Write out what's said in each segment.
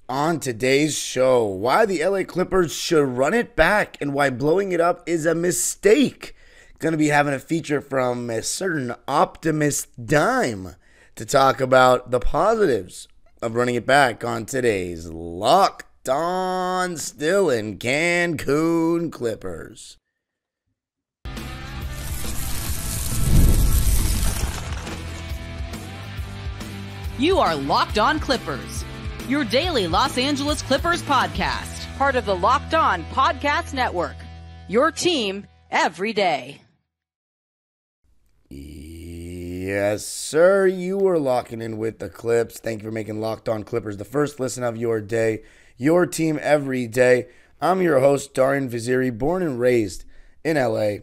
On today's show, why the LA Clippers should run it back and why blowing it up is a mistake. Going to be having a feature from a certain Optimist Dime to talk about the positives of running it back on today's Locked On Still in Cancun Clippers. You are Locked On Clippers, your daily Los Angeles Clippers podcast, part of the Locked On Podcast Network, your team every day. Yes, sir, you are locking in with the Clips. Thank you for making Locked On Clippers the first listen of your day, your team every day. I'm your host, Darian Vaziri, born and raised in LA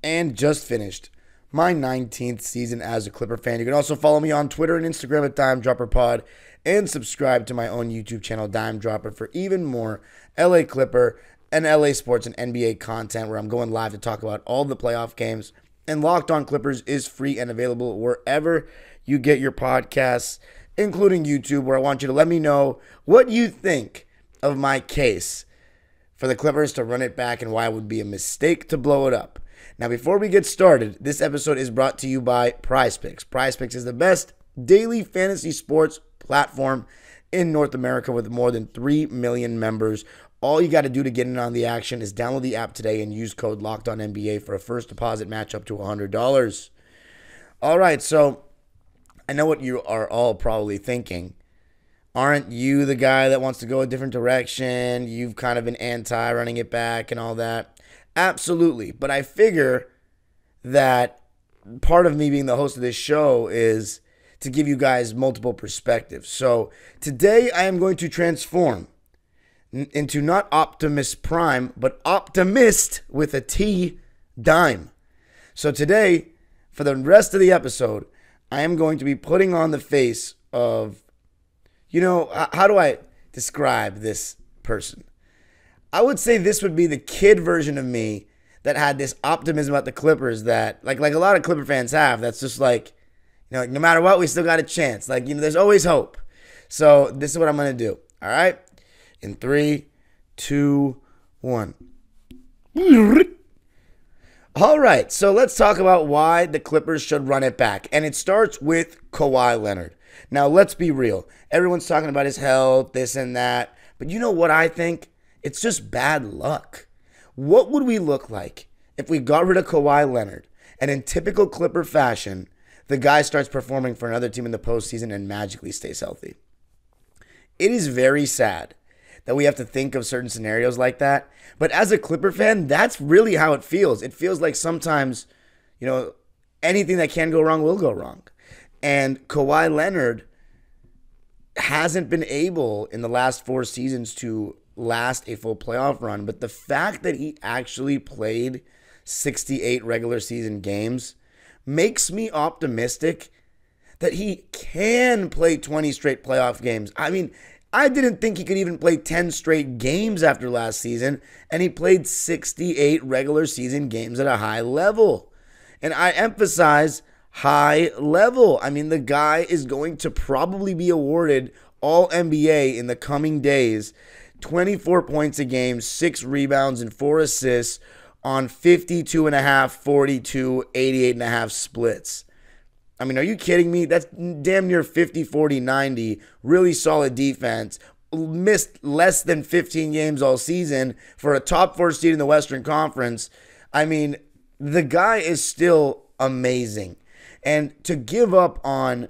and just finished my 19th season as a Clipper fan. You can also follow me on Twitter and Instagram at DimeDropperPod and subscribe to my own YouTube channel, Dime Dropper, for even more LA Clipper and LA sports and NBA content where I'm going live to talk about all the playoff games. And Locked On Clippers is free and available wherever you get your podcasts, including YouTube, where I want you to let me know what you think of my case for the Clippers to run it back and why it would be a mistake to blow it up. Now, before we get started, this episode is brought to you by PrizePicks. PrizePicks is the best daily fantasy sports platform in North America with more than 3 million members. All you got to do to get in on the action is download the app today and use code LOCKEDONNBA for a first deposit match up to $100. All right, so I know what you are all probably thinking. Aren't you the guy that wants to go a different direction? You've kind of been anti-running it back and all that. Absolutely, but I figure that part of me being the host of this show is to give you guys multiple perspectives. So today I am going to transform into not Optimus Prime, but Optimist with a T Dime. So today, for the rest of the episode, I am going to be putting on the face of, how do I describe this person? I would say this would be the kid version of me that had this optimism about the Clippers that, like a lot of Clipper fans have, that's just like, no matter what, we still got a chance. There's always hope. So this is what I'm going to do. All right? In 3, 2, 1. All right, so let's talk about why the Clippers should run it back. And it starts with Kawhi Leonard. Now, let's be real. Everyone's talking about his health, this and that. But you know what I think? It's just bad luck. What would we look like if we got rid of Kawhi Leonard and in typical Clipper fashion, the guy starts performing for another team in the postseason and magically stays healthy? It is very sad that we have to think of certain scenarios like that. But as a Clipper fan, that's really how it feels. It feels like sometimes, anything that can go wrong will go wrong. And Kawhi Leonard hasn't been able in the last 4 seasons to last a full playoff run, but the fact that he actually played 68 regular season games makes me optimistic that he can play 20 straight playoff games. I mean, I didn't think he could even play 10 straight games after last season, and he played 68 regular season games at a high level. And I emphasize high level. I mean, the guy is going to probably be awarded All NBA in the coming days. 24 points a game, 6 rebounds, and 4 assists on 52.5, 42, 88.5 splits. I mean, are you kidding me? That's damn near 50, 40, 90. Really solid defense. Missed less than 15 games all season for a top 4 seed in the Western Conference. I mean, the guy is still amazing. And to give up on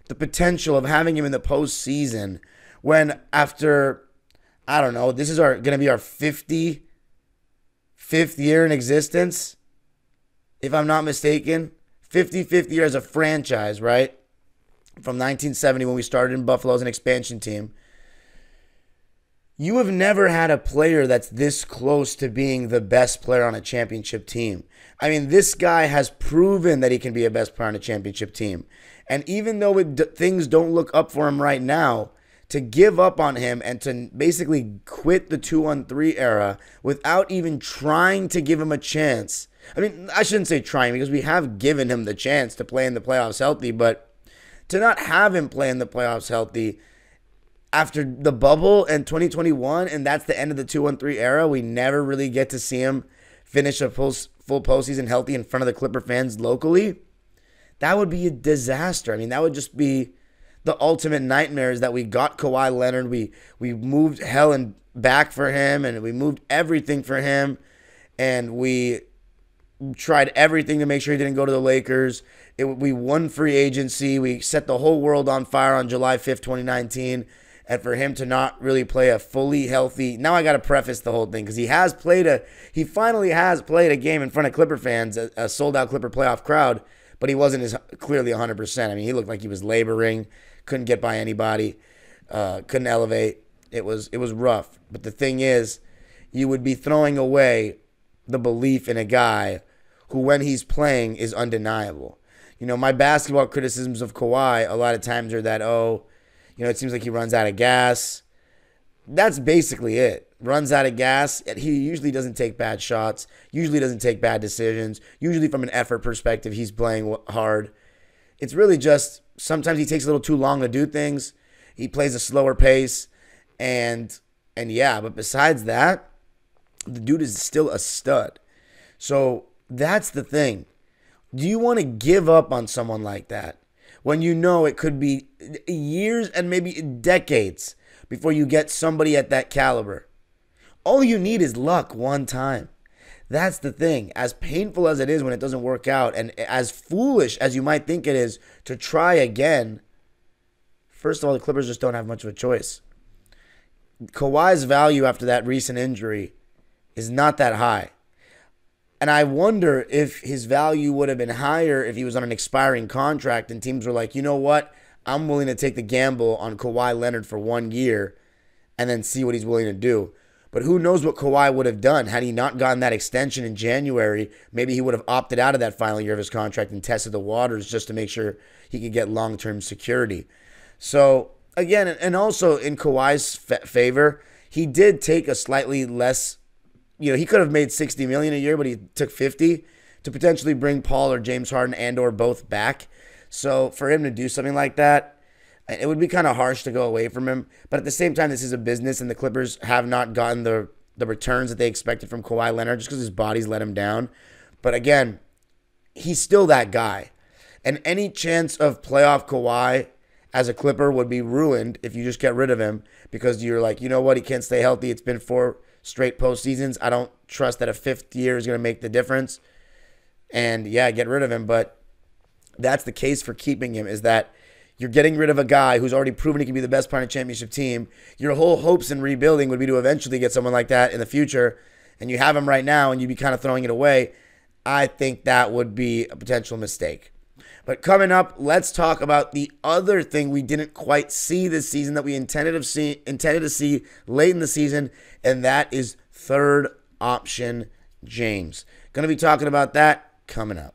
the potential of having him in the postseason when after, I don't know, this is going to be our 55th year in existence, if I'm not mistaken. 55th year as a franchise, right? From 1970 when we started in Buffalo as an expansion team. You have never had a player that's this close to being the best player on a championship team. I mean, this guy has proven that he can be a best player on a championship team. And even though things don't look up for him right now, to give up on him and to basically quit the 2-on-3 era without even trying to give him a chance. I mean, I shouldn't say trying because we have given him the chance to play in the playoffs healthy, but to not have him play in the playoffs healthy, after the bubble in 2021, and that's the end of the 2-1-3 era, we never really get to see him finish a full postseason healthy in front of the Clipper fans locally. That would be a disaster. I mean, that would just be the ultimate nightmare, is that we got Kawhi Leonard. We moved hell and back for him, and we moved everything for him, and we tried everything to make sure he didn't go to the Lakers. We won free agency. We set the whole world on fire on July 5th, 2019. And for him to not really play a fully healthy... Now I got to preface the whole thing, because he finally has played a game in front of Clipper fans, a sold-out Clipper playoff crowd, but he wasn't clearly 100%. I mean, he looked like he was laboring, couldn't get by anybody, couldn't elevate. It was rough. But the thing is, you would be throwing away the belief in a guy who, when he's playing, is undeniable. You know, my basketball criticisms of Kawhi a lot of times are that, it seems like he runs out of gas. That's basically it. Runs out of gas. He usually doesn't take bad shots, usually doesn't take bad decisions. Usually from an effort perspective, he's playing hard. It's really just sometimes he takes a little too long to do things. He plays a slower pace. And but besides that, the dude is still a stud. So that's the thing. Do you want to give up on someone like that when you know it could be years and maybe decades before you get somebody at that caliber? All you need is luck one time. That's the thing. As painful as it is when it doesn't work out, and as foolish as you might think it is to try again, first of all, the Clippers just don't have much of a choice. Kawhi's value after that recent injury is not that high. And I wonder if his value would have been higher if he was on an expiring contract and teams were like, you know what? I'm willing to take the gamble on Kawhi Leonard for 1 year and then see what he's willing to do. But who knows what Kawhi would have done had he not gotten that extension in January. Maybe he would have opted out of that final year of his contract and tested the waters just to make sure he could get long-term security. So, again, and also in Kawhi's favor, he did take a slightly less... he could have made $60 million a year, but he took $50 to potentially bring Paul or James Harden and or both back. So for him to do something like that, it would be kind of harsh to go away from him. But at the same time, this is a business, and the Clippers have not gotten the returns that they expected from Kawhi Leonard just because his body's let him down. But again, he's still that guy. And any chance of playoff Kawhi as a Clipper would be ruined if you just get rid of him, because you're like, you know what, he can't stay healthy. It's been 4 straight postseasons. I don't trust that a 5th year is going to make the difference. And get rid of him. But that's the case for keeping him, is that you're getting rid of a guy who's already proven he can be the best part of a championship team. Your whole hopes in rebuilding would be to eventually get someone like that in the future, and you have him right now and you'd be kind of throwing it away. I think that would be a potential mistake. But coming up, let's talk about the other thing we didn't quite see this season that we intended to see late in the season, and that is third option James. Going to be talking about that coming up.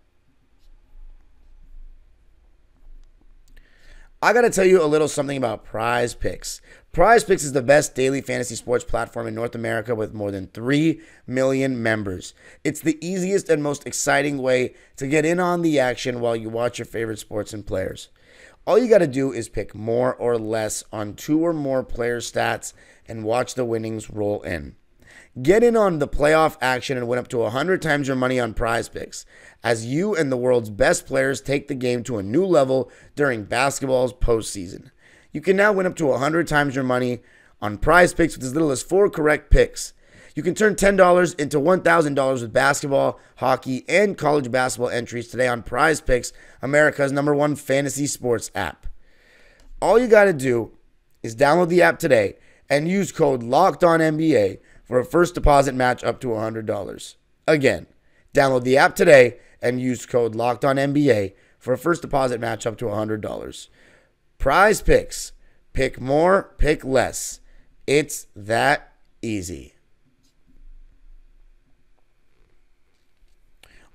I got to tell you a little something about Prize Picks. Prize Picks is the best daily fantasy sports platform in North America with more than 3 million members. It's the easiest and most exciting way to get in on the action while you watch your favorite sports and players. All you got to do is pick more or less on 2 or more player stats and watch the winnings roll in. Get in on the playoff action and win up to 100 times your money on Prize Picks as you and the world's best players take the game to a new level during basketball's postseason. You can now win up to 100 times your money on Prize Picks with as little as 4 correct picks. You can turn $10 into $1,000 with basketball, hockey, and college basketball entries today on Prize Picks, America's #1 fantasy sports app. All you got to do is download the app today and use code LOCKEDONNBA for a first deposit match up to $100. Again, download the app today and use code LOCKEDONNBA for a first deposit match up to $100. Prize Picks. Pick more, pick less. It's that easy.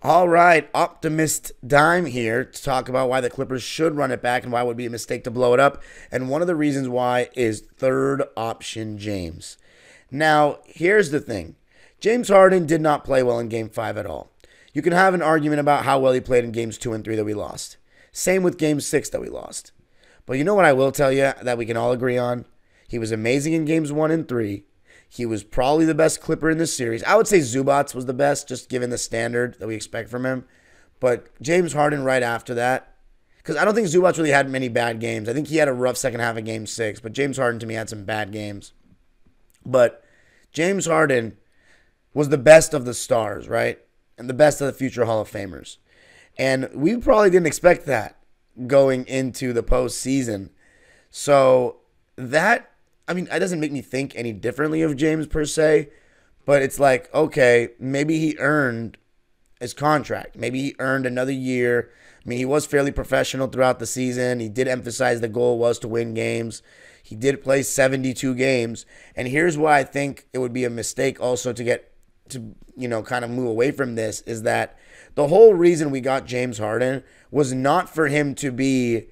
All right, Optimist Dime here to talk about why the Clippers should run it back and why it would be a mistake to blow it up. And one of the reasons why is third option James. Now, here's the thing. James Harden did not play well in Game 5 at all. You can have an argument about how well he played in Games 2 and 3 that we lost. Same with Game 6 that we lost. But you know what I will tell you that we can all agree on? He was amazing in games 1 and 3. He was probably the best Clipper in this series. I would say Zubats was the best, just given the standard that we expect from him. But James Harden right after that, because I don't think Zubats really had many bad games. I think he had a rough second half of game 6, but James Harden to me had some bad games. But James Harden was the best of the stars, right? And the best of the future Hall of Famers. And we probably didn't expect that going into the postseason. So that, I mean, it doesn't make me think any differently of James per se, but it's like, okay, maybe he earned his contract. Maybe he earned another year. I mean, he was fairly professional throughout the season. He did emphasize the goal was to win games. He did play 72 games. And here's why I think it would be a mistake also to get to, kind of move away from this, is that the whole reason we got James Harden was not for him to be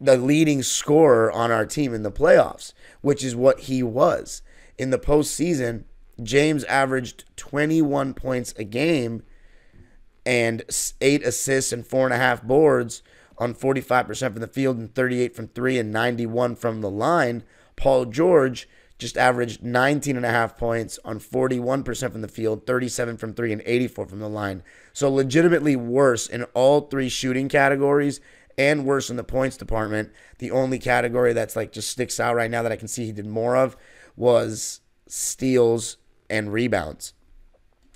the leading scorer on our team in the playoffs, which is what he was. In the postseason, James averaged 21 points a game and 8 assists and 4.5 boards on 45% from the field and 38 from 3 and 91 from the line. Paul George just averaged 19.5 points on 41% from the field, 37 from 3 and 84 from the line. So legitimately worse in all 3 shooting categories and worse in the points department. The only category that's like just sticks out right now that I can see he did more of was steals and rebounds.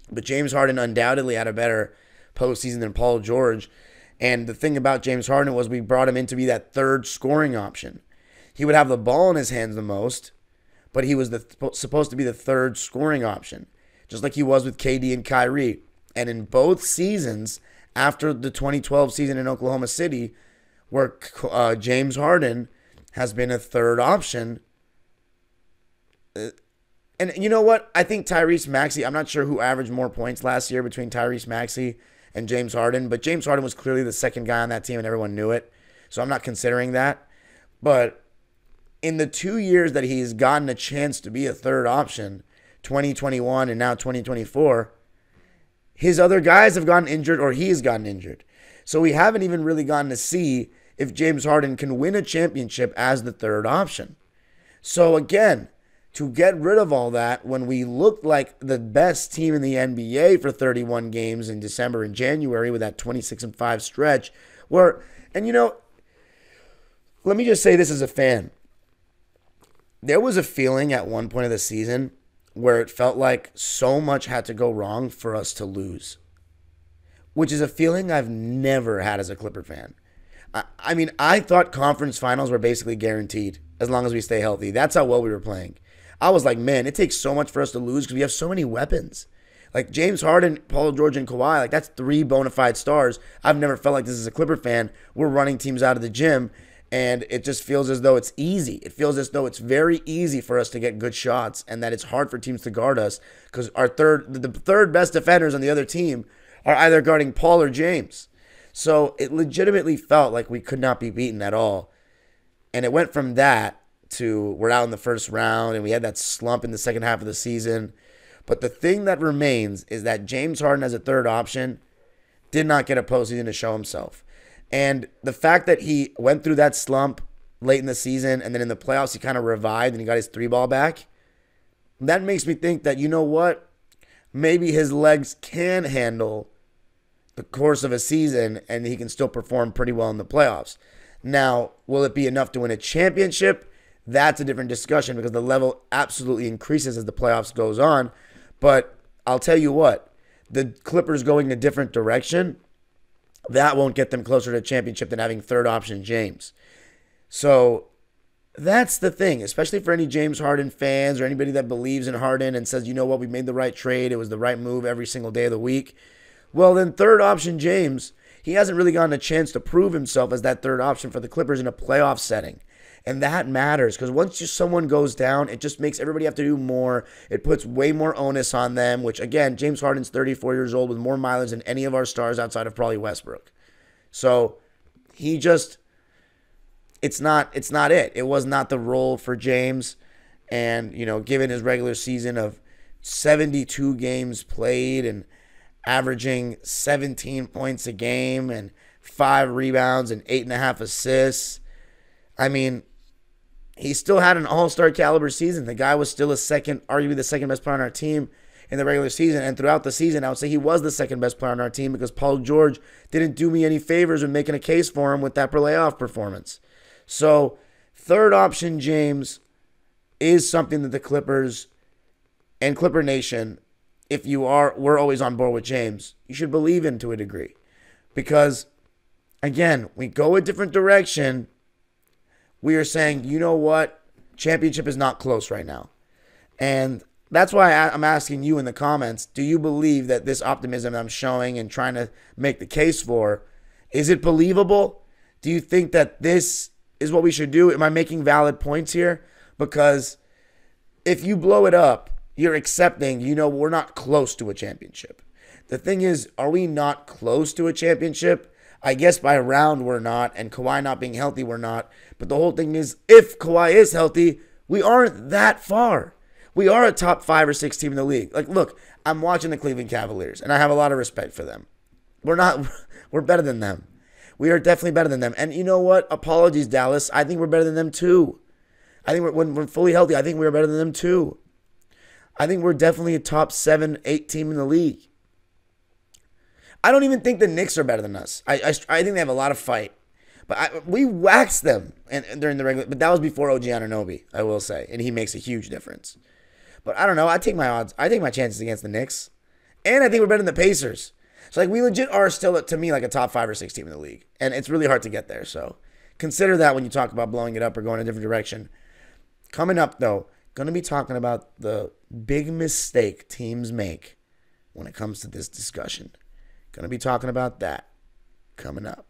But James Harden undoubtedly had a better postseason than Paul George. And the thing about James Harden was we brought him in to be that third scoring option. He would have the ball in his hands the most, but he was supposed to be the third scoring option, just like he was with KD and Kyrie. And in both seasons, after the 2012 season in Oklahoma City, where James Harden has been a third option. And you know what? I think Tyrese Maxey, I'm not sure who averaged more points last year between Tyrese Maxey and James Harden, but James Harden was clearly the second guy on that team and everyone knew it. So I'm not considering that. But in the 2 years that he's gotten a chance to be a third option, 2021 and now 2024, his other guys have gotten injured or he has gotten injured. So we haven't even really gotten to see if James Harden can win a championship as the third option. So again, to get rid of all that when we looked like the best team in the NBA for 31 games in December and January with that 26-5 stretch, let me just say this as a fan. There was a feeling at one point of the season where it felt like so much had to go wrong for us to lose, which is a feeling I've never had as a Clipper fan. I mean, I thought conference finals were basically guaranteed as long as we stay healthy. That's how well we were playing. I was like, man, it takes so much for us to lose because we have so many weapons. Like James Harden, Paul George, and Kawhi, like that's 3 bona fide stars. I've never felt like this as a Clipper fan. We're running teams out of the gym, and it just feels as though it's easy. It feels as though it's very easy for us to get good shots and that it's hard for teams to guard us because the third best defenders on the other team are either guarding Paul or James. So it legitimately felt like we could not be beaten at all. And it went from that to we're out in the first round and we had that slump in the second half of the season. But the thing that remains is that James Harden as a third option did not get a postseason to show himself. And the fact that he went through that slump late in the season and then in the playoffs he kind of revived and he got his 3-ball back, that makes me think that, you know what, maybe his legs can handle the course of a season and he can still perform pretty well in the playoffs. Now, will it be enough to win a championship? That's a different discussion because the level absolutely increases as the playoffs goes on. But I'll tell you what, the Clippers going a different direction, that won't get them closer to a championship than having third option James. So that's the thing, especially for any James Harden fans or anybody that believes in Harden and says, you know what, we made the right trade. It was the right move every single day of the week. Well, then third option James, he hasn't really gotten a chance to prove himself as that third option for the Clippers in a playoff setting. And that matters because once someone goes down, it just makes everybody have to do more. It puts way more onus on them, which, again, James Harden's 34 years old with more mileage than any of our stars outside of probably Westbrook. So he just, it's not it. It was not the role for James. And, given his regular season of 72 games played and averaging 17 points a game and 5 rebounds and 8.5 assists, I mean, he still had an all-star caliber season. The guy was still arguably the second best player on our team in the regular season. And throughout the season, I would say he was the second best player on our team because Paul George didn't do me any favors when making a case for him with that playoff performance. So third option, James, is something that the Clippers and Clipper Nation, we're always on board with James, you should believe in to a degree. Because, again, we go a different direction. We are saying, you know what? Championship is not close right now. And that's why I'm asking you in the comments, do you believe that this optimism I'm showing and trying to make the case for, is it believable? Do you think that this is what we should do? Am I making valid points here? Because if you blow it up, you're accepting, we're not close to a championship. The thing is, are we not close to a championship? I guess by round we're not, and Kawhi not being healthy we're not. But the whole thing is, if Kawhi is healthy, we aren't that far. We are a top 5 or 6 team in the league. Like, look, I'm watching the Cleveland Cavaliers, and I have a lot of respect for them. We're better than them. We are definitely better than them. And you know what? Apologies, Dallas. I think we're better than them too. I think when we're fully healthy, I think we're better than them too. I think we're definitely a top 7, 8 team in the league. I don't even think the Knicks are better than us. I think they have a lot of fight. But we waxed them during the regular. But that was before OG Anunoby, I will say. And he makes a huge difference. But I don't know. I take my odds. I take my chances against the Knicks. And I think we're better than the Pacers. So, we legit are still, to me, a top 5 or 6 team in the league. And it's really hard to get there. So, consider that when you talk about blowing it up or going a different direction. Coming up, though, going to be talking about the big mistake teams make when it comes to this discussion. Going to be talking about that coming up.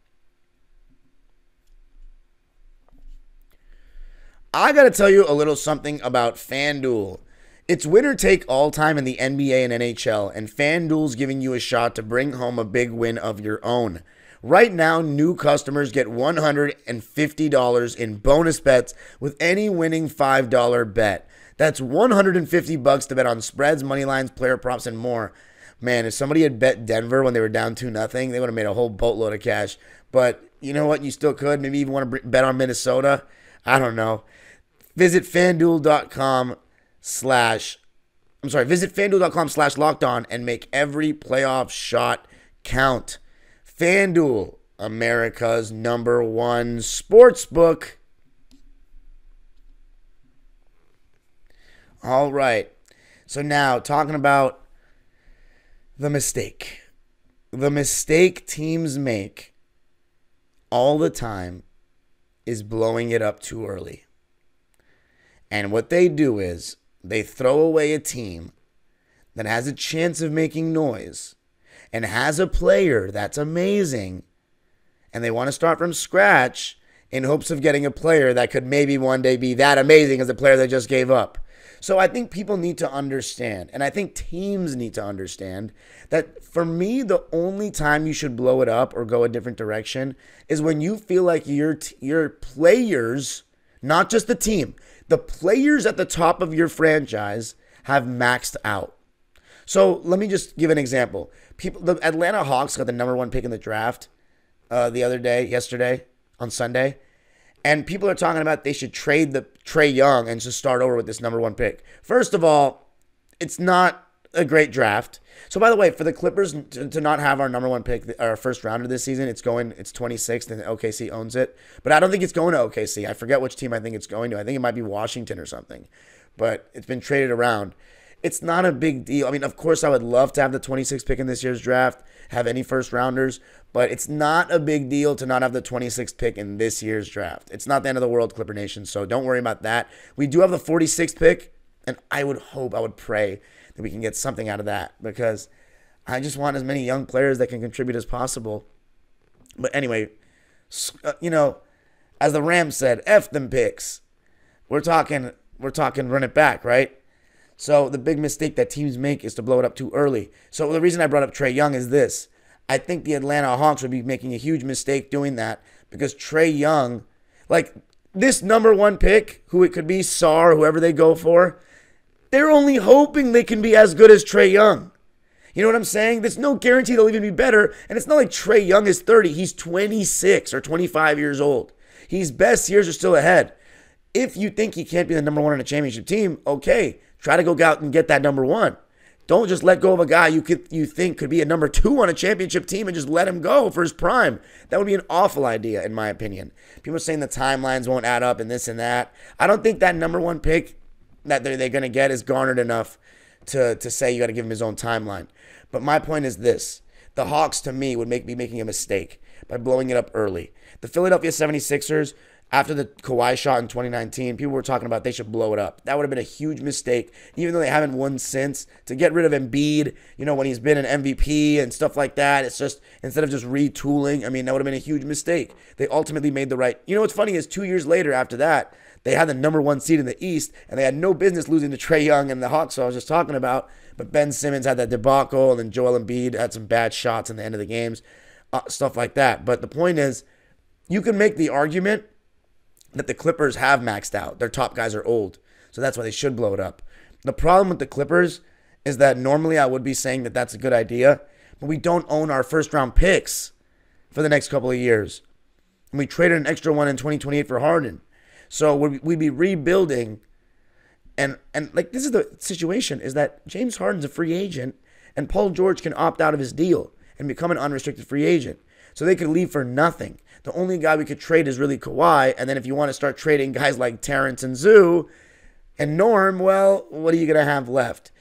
I got to tell you a little something about FanDuel. It's winner take all time in the NBA and NHL, and FanDuel's giving you a shot to bring home a big win of your own. Right now, new customers get $150 in bonus bets with any winning $5 bet. That's $150 to bet on spreads, money lines, player props, and more. Man, if somebody had bet Denver when they were down 2-0, they would have made a whole boatload of cash. But you know what? You still could. Maybe even want to bet on Minnesota. I don't know. Visit FanDuel.com/LockedOn and make every playoff shot count. FanDuel, America's #1 sportsbook. All right. So now, talking about the mistake. The mistake teams make all the time is blowing it up too early. And what they do is they throw away a team that has a chance of making noise and has a player that's amazing, and they want to start from scratch in hopes of getting a player that could maybe one day be that amazing as the player they just gave up. So I think people need to understand, and I think teams need to understand, that for me, the only time you should blow it up or go a different direction is when you feel like your players, not just the team, the players at the top of your franchise have maxed out. So let me just give an example. The Atlanta Hawks got the #1 pick in the draft yesterday, on Sunday. And people are talking about they should trade the Trae Young and just start over with this #1 pick. First of all, it's not a great draft. So by the way, for the Clippers to not have our #1 pick, our first rounder this season, it's 26th and OKC owns it. But I don't think it's going to OKC. I forget which team I think it's going to. I think it might be Washington or something. But it's been traded around. It's not a big deal. I mean, of course, I would love to have the 26th pick in this year's draft, have any first rounders, but it's not a big deal to not have the 26th pick in this year's draft. It's not the end of the world, Clipper Nation, so don't worry about that. We do have the 46th pick, and I would pray that we can get something out of that, because I just want as many young players that can contribute as possible. But anyway, as the Rams said, F them picks. We're talking run it back, right? So the big mistake that teams make is to blow it up too early. So the reason I brought up Trae Young is this. I think the Atlanta Hawks would be making a huge mistake doing that, because Trae Young, this #1 pick, who it could be, Sarr, whoever they go for, they're only hoping they can be as good as Trae Young. You know what I'm saying? There's no guarantee they'll even be better, and it's not like Trae Young is 30. He's 26 or 25 years old. His best years are still ahead. If you think he can't be the number one on a championship team, okay, try to go out and get that number one. Don't just let go of a guy you think could be a number two on a championship team and just let him go for his prime. That would be an awful idea, in my opinion. People are saying the timelines won't add up and this and that. I don't think that number one pick that they're going to get is garnered enough to say you got to give him his own timeline. But my point is this. The Hawks, to me, would be making a mistake by blowing it up early. The Philadelphia 76ers, after the Kawhi shot in 2019, people were talking about they should blow it up. That would have been a huge mistake, even though they haven't won since. To get rid of Embiid, when he's been an MVP and stuff like that, it's just, instead of just retooling, that would have been a huge mistake. They ultimately made the right. What's funny is 2 years later after that, they had the number one seed in the East, and they had no business losing to Trae Young and the Hawks, so I was just talking about. But Ben Simmons had that debacle, and then Joel Embiid had some bad shots in the end of the games, stuff like that. But the point is, you can make the argument that the Clippers have maxed out. Their top guys are old, so that's why they should blow it up. The problem with the Clippers is that normally I would be saying that that's a good idea, but we don't own our first-round picks for the next couple of years. And we traded an extra one in 2028 for Harden. So we'd be rebuilding, and this is the situation, is that James Harden's a free agent, and Paul George can opt out of his deal and become an unrestricted free agent. So they could leave for nothing. The only guy we could trade is really Kawhi, and then if you want to start trading guys like Terrence and Zoo and Norm, well, what are you going to have left?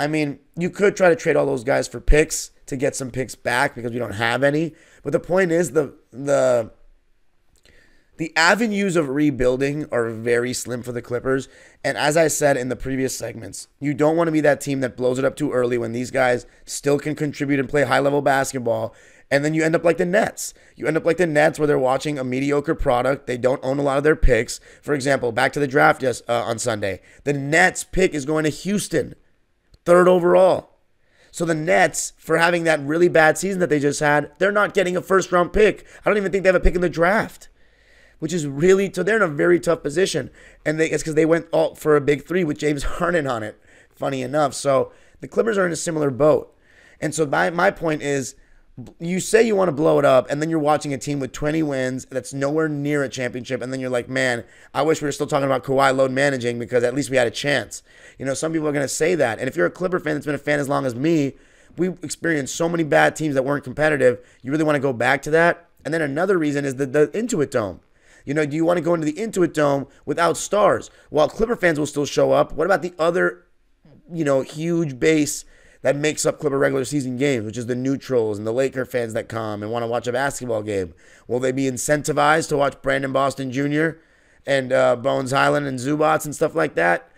You could try to trade all those guys for picks to get some picks back because we don't have any. But the point is the avenues of rebuilding are very slim for the Clippers. And as I said in the previous segments, you don't want to be that team that blows it up too early when these guys still can contribute and play high-level basketball. And then you end up like the Nets. You end up like the Nets where they're watching a mediocre product. They don't own a lot of their picks. For example, back to the draft on Sunday. The Nets pick is going to Houston, 3rd overall. So the Nets, for having that really bad season that they just had, they're not getting a first-round pick. I don't even think they have a pick in the draft, which is really, so they're in a very tough position. And it's because they went all for a big three with James Harden on it, funny enough. So the Clippers are in a similar boat. And so my point is, you say you want to blow it up, and then you're watching a team with 20 wins that's nowhere near a championship, and then you're like, man, I wish we were still talking about Kawhi load managing because at least we had a chance. Some people are going to say that. And if you're a Clipper fan that's been a fan as long as me, we experienced so many bad teams that weren't competitive. You really want to go back to that? And then another reason is the Intuit Dome. Do you want to go into the Intuit Dome without stars? While Clipper fans will still show up, what about the other, huge base that makes up Clipper regular season games, which is the neutrals and the Laker fans that come and want to watch a basketball game? Will they be incentivized to watch Brandon Boston Jr. and Bones Highland and Zubats and stuff like that?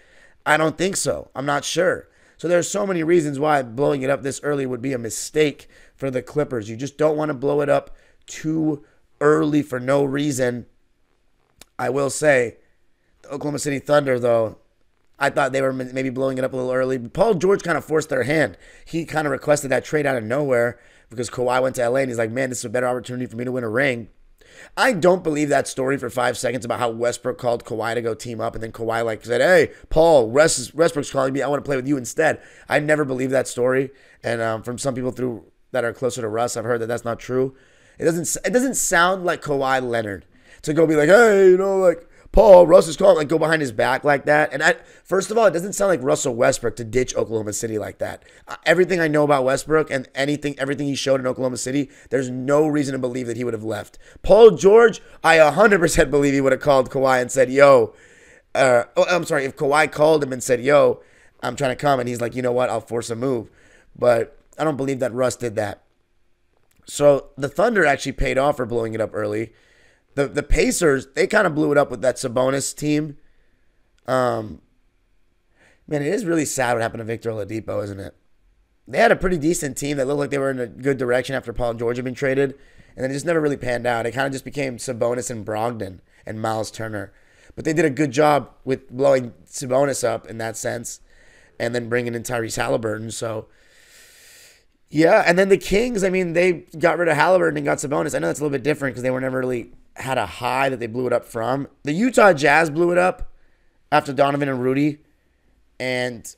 I don't think so. I'm not sure. So there's so many reasons why blowing it up this early would be a mistake for the Clippers. You just don't want to blow it up too early for no reason. I will say, the Oklahoma City Thunder, though, I thought they were maybe blowing it up a little early. Paul George kind of forced their hand. He kind of requested that trade out of nowhere because Kawhi went to LA, and he's like, man, this is a better opportunity for me to win a ring. I don't believe that story for 5 seconds about how Westbrook called Kawhi to go team up, and then Kawhi said, hey, Paul, Westbrook's calling me. I want to play with you instead. I never believe that story, and from some people that are closer to Russ, I've heard that that's not true. It doesn't sound like Kawhi Leonard to go be like, hey, Paul, Russ is calling, go behind his back like that. And first of all, it doesn't sound like Russell Westbrook to ditch Oklahoma City like that. Everything I know about Westbrook and everything he showed in Oklahoma City, there's no reason to believe that he would have left. Paul George, I 100% believe he would have called Kawhi and said, yo, if Kawhi called him and said, yo, I'm trying to come, and he's like, you know what, I'll force a move. But I don't believe that Russ did that. So the Thunder actually paid off for blowing it up early. The Pacers, they kind of blew it up with that Sabonis team. Man, it is really sad what happened to Victor Oladipo, isn't it? They had a pretty decent team that looked like they were in a good direction after Paul George had been traded, and then it just never really panned out. It kind of just became Sabonis and Brogdon and Miles Turner. But they did a good job with blowing Sabonis up in that sense and then bringing in Tyrese Halliburton. So, yeah, and then the Kings, they got rid of Halliburton and got Sabonis. I know that's a little bit different because they were never really had a high that they blew it up from. The Utah Jazz blew it up after Donovan and Rudy. And,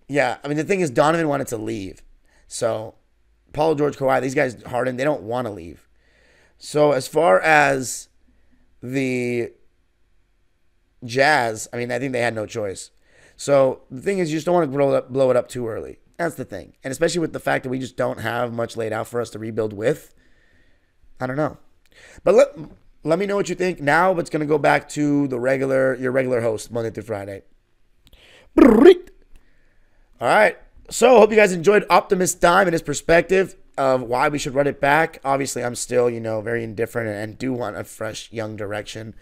yeah, the thing is Donovan wanted to leave. So, Paul George, Kawhi, these guys, Harden, they don't want to leave. So, as far as the Jazz, I mean, I think they had no choice. So the thing is, you just don't want to blow it up too early. That's the thing. And especially with the fact that we just don't have much laid out for us to rebuild with. I don't know. But let me know what you think. Now it's going to go back to your regular host, Monday through Friday. All right. So hope you guys enjoyed Optimus Dime and his perspective of why we should run it back. Obviously, I'm still, very indifferent and do want a fresh, young direction.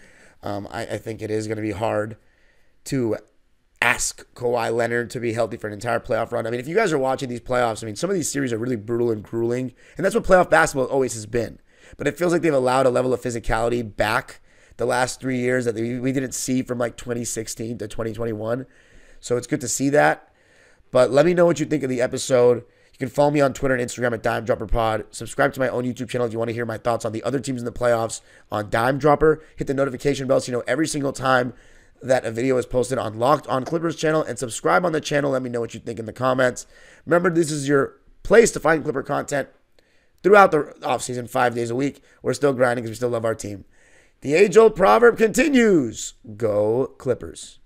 I think it is going to be hard to ask Kawhi Leonard to be healthy for an entire playoff run. I mean, if you guys are watching these playoffs, I mean, some of these series are really brutal and grueling, and that's what playoff basketball always has been. But it feels like they've allowed a level of physicality back the last 3 years that we didn't see from like 2016 to 2021. So it's good to see that. But let me know what you think of the episode. You can follow me on Twitter and Instagram at DimeDropperPod. Subscribe to my own YouTube channel if you want to hear my thoughts on the other teams in the playoffs on Dime Dropper. Hit the notification bell so you know every single time that a video is posted on Locked On Clippers channel. And subscribe on the channel. Let me know what you think in the comments. Remember, this is your place to find Clipper content throughout the offseason, 5 days a week. We're still grinding because we still love our team. The age-old proverb continues. Go Clippers.